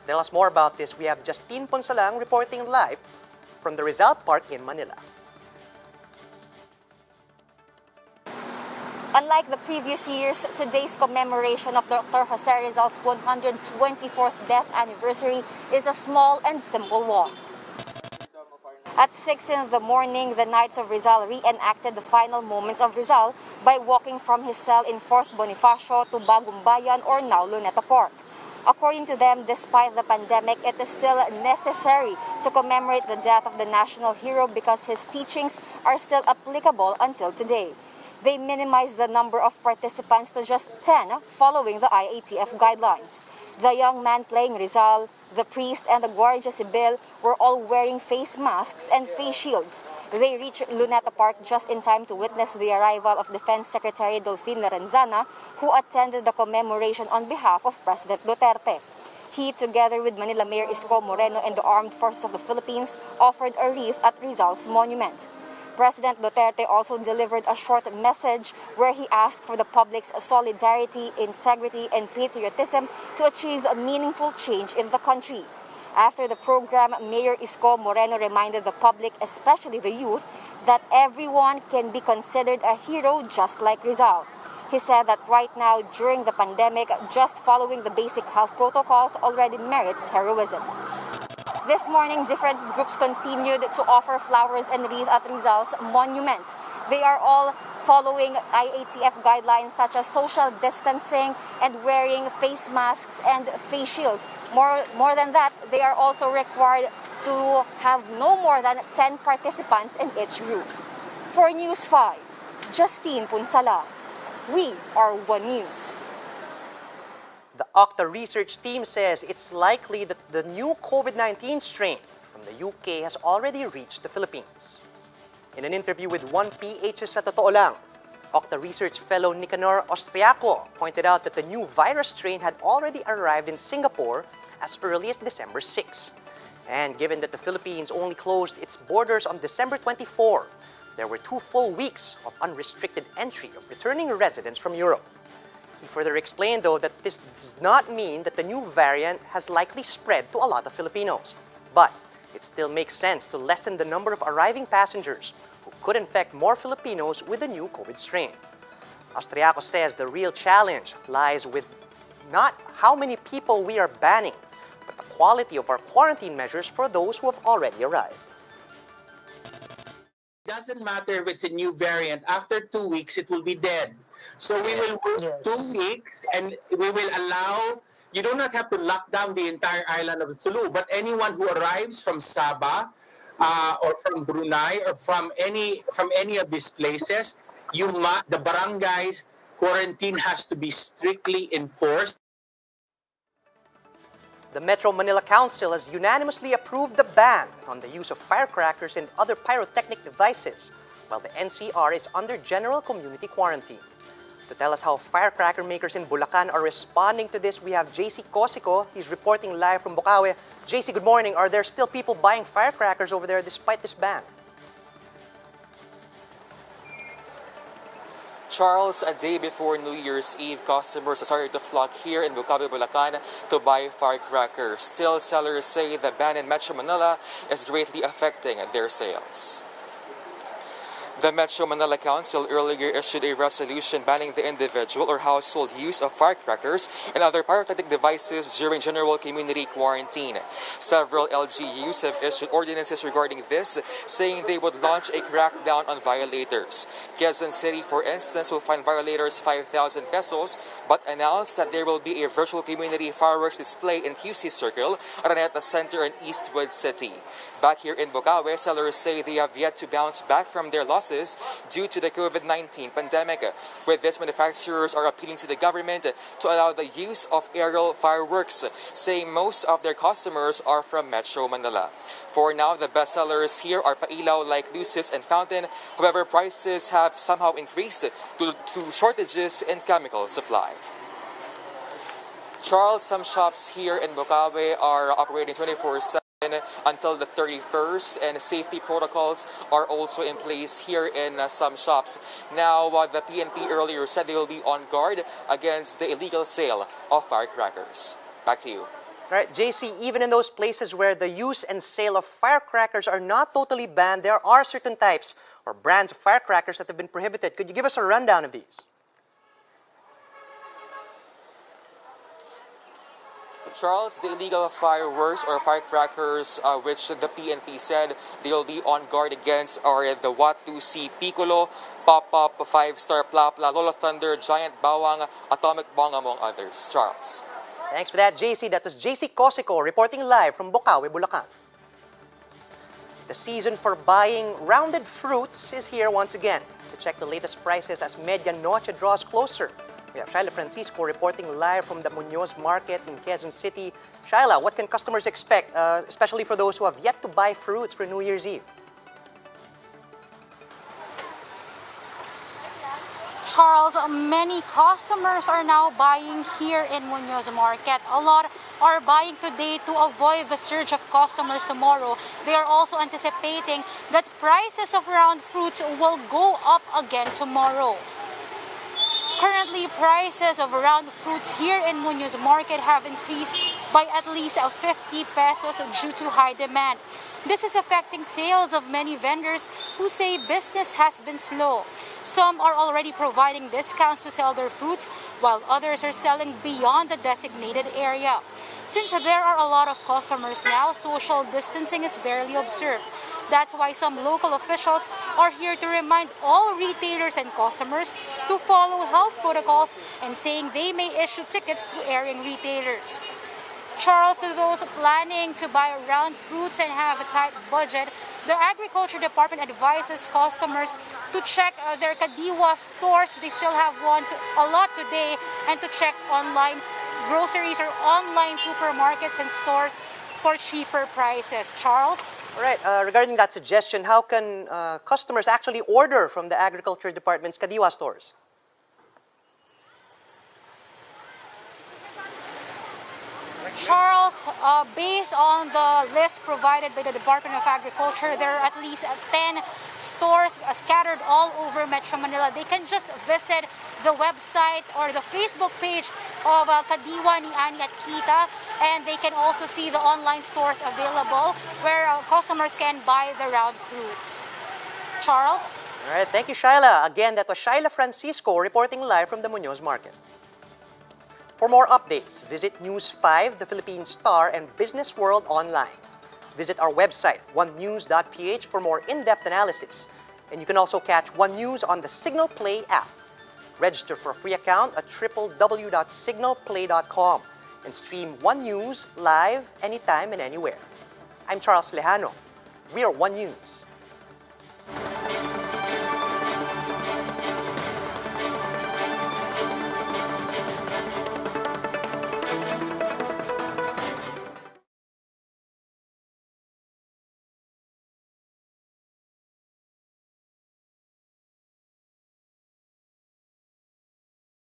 tell us more about this, we have Justine Ponsalang reporting live from the Rizal Park in Manila. Unlike the previous years, today's commemoration of Dr. Jose Rizal's 124th death anniversary is a small and simple one. At 6 in the morning, the Knights of Rizal reenacted the final moments of Rizal by walking from his cell in 4th Bonifacio to Bagong Bayan, or now Luneta Park. According to them, despite the pandemic, it is still necessary to commemorate the death of the national hero because his teachings are still applicable until today. They minimized the number of participants to just 10 following the IATF guidelines. The young man playing Rizal, the priest, and the Guardia Civil were all wearing face masks and face shields. They reached Luneta Park just in time to witness the arrival of Defense Secretary Dolphin Lorenzana, who attended the commemoration on behalf of President Duterte. He, together with Manila Mayor Isko Moreno and the Armed Forces of the Philippines, offered a wreath at Rizal's monument. President Duterte also delivered a short message where he asked for the public's solidarity, integrity, and patriotism to achieve a meaningful change in the country. After the program, Mayor Isko Moreno reminded the public, especially the youth, that everyone can be considered a hero just like Rizal. He said that right now, during the pandemic, just following the basic health protocols already merits heroism. This morning, different groups continued to offer flowers and wreaths at Rizal's monument. They are all following IATF guidelines such as social distancing and wearing face masks and face shields. More than that, they are also required to have no more than 10 participants in each group. For News 5, Justine Ponsalang. We are One News. The OCTA Research Team says it's likely that the new COVID-19 strain from the UK has already reached the Philippines. In an interview with 1PH's Sa Totoo Lang, OCTA Research fellow Nicanor Austriaco pointed out that the new virus strain had already arrived in Singapore as early as December 6. And given that the Philippines only closed its borders on December 24, there were 2 full weeks of unrestricted entry of returning residents from Europe. He further explained, though, that this does not mean that the new variant has likely spread to a lot of Filipinos. But it still makes sense to lessen the number of arriving passengers who could infect more Filipinos with the new COVID strain. Austriaco says the real challenge lies with not how many people we are banning, but the quality of our quarantine measures for those who have already arrived. It doesn't matter if it's a new variant. After 2 weeks, it will be dead. So we will work 2 weeks and we will allow, you do not have to lock down the entire island of Sulu, but anyone who arrives from Sabah or from Brunei or from any of these places, the barangays quarantine has to be strictly enforced. The Metro Manila Council has unanimously approved the ban on the use of firecrackers and other pyrotechnic devices, while the NCR is under general community quarantine. To tell us how firecracker makers in Bulacan are responding to this, we have JC Cosico. He's reporting live from Bocause. JC, good morning. Are there still people buying firecrackers over there despite this ban? Charles, a day before New Year's Eve, customers started to flock here in Bocause, Bulacan to buy firecrackers. Still, sellers say the ban in Metro Manila is greatly affecting their sales. The Metro Manila Council earlier issued a resolution banning the individual or household use of firecrackers and other pyrotechnic devices during general community quarantine. Several LGUs have issued ordinances regarding this, saying they would launch a crackdown on violators. Quezon City, for instance, will fine violators 5,000 pesos, but announced that there will be a virtual community fireworks display in QC Circle, Araneta Center, and Eastwood City. Back here in Bocause, sellers say they have yet to bounce back from their losses due to the COVID-19 pandemic. With this, manufacturers are appealing to the government to allow the use of aerial fireworks, saying most of their customers are from Metro Manila. For now, the best sellers here are pailaw like luces and fountain. However, prices have somehow increased due to shortages in chemical supply. Charles, some shops here in Bocause are operating 24/7 until the 31st, and safety protocols are also in place here in some shops. Now, the PNP earlier said they will be on guard against the illegal sale of firecrackers. Back to you. All right, JC, even in those places where the use and sale of firecrackers are not totally banned, there are certain types or brands of firecrackers that have been prohibited. Could you give us a rundown of these? Charles, the illegal fireworks or firecrackers, which the PNP said they will be on guard against, are the Watusi Piccolo, Pop-Up, 5-Star Plapla, Lola Thunder, Giant Bawang, Atomic Bong, among others. Charles. Thanks for that, JC. That was JC Cosico reporting live from Bocause, Bulacan. The season for buying rounded fruits is here once again. To check the latest prices as Medianoche draws closer, we have Shaila Francisco reporting live from the Muñoz Market in Quezon City. Shaila, what can customers expect, especially for those who have yet to buy fruits for New Year's Eve? Charles, many customers are now buying here in Muñoz Market. A lot are buying today to avoid the surge of customers tomorrow. They are also anticipating that prices of round fruits will go up again tomorrow. Currently, prices of round fruits here in Muñoz Market have increased by at least 50 pesos due to high demand. This is affecting sales of many vendors who say business has been slow. Some are already providing discounts to sell their fruits, while others are selling beyond the designated area. Since there are a lot of customers now, social distancing is barely observed. That's why some local officials are here to remind all retailers and customers to follow health protocols and saying they may issue tickets to erring retailers. Charles, to those planning to buy round fruits and have a tight budget, the Agriculture Department advises customers to check their Kadiwa stores. They still have a lot today, and to check online groceries or online supermarkets and stores for cheaper prices. Charles? All right, regarding that suggestion, how can customers actually order from the Agriculture Department's Kadiwa stores? Charles, based on the list provided by the Department of Agriculture, there are at least 10 stores scattered all over Metro Manila. They can just visit the website or the Facebook page of Kadiwa ni Ani at Kita, and they can also see the online stores available where customers can buy the round fruits. Charles? All right, thank you, Shaila. Again, that was Shaila Francisco reporting live from the Muñoz Market. For more updates, visit News 5, the Philippine Star, and Business World online. Visit our website, onenews.ph, for more in-depth analysis. And you can also catch One News on the Signal Play app. Register for a free account at www.signalplay.com and stream One News live anytime and anywhere. I'm Charles Lejano. We are One News.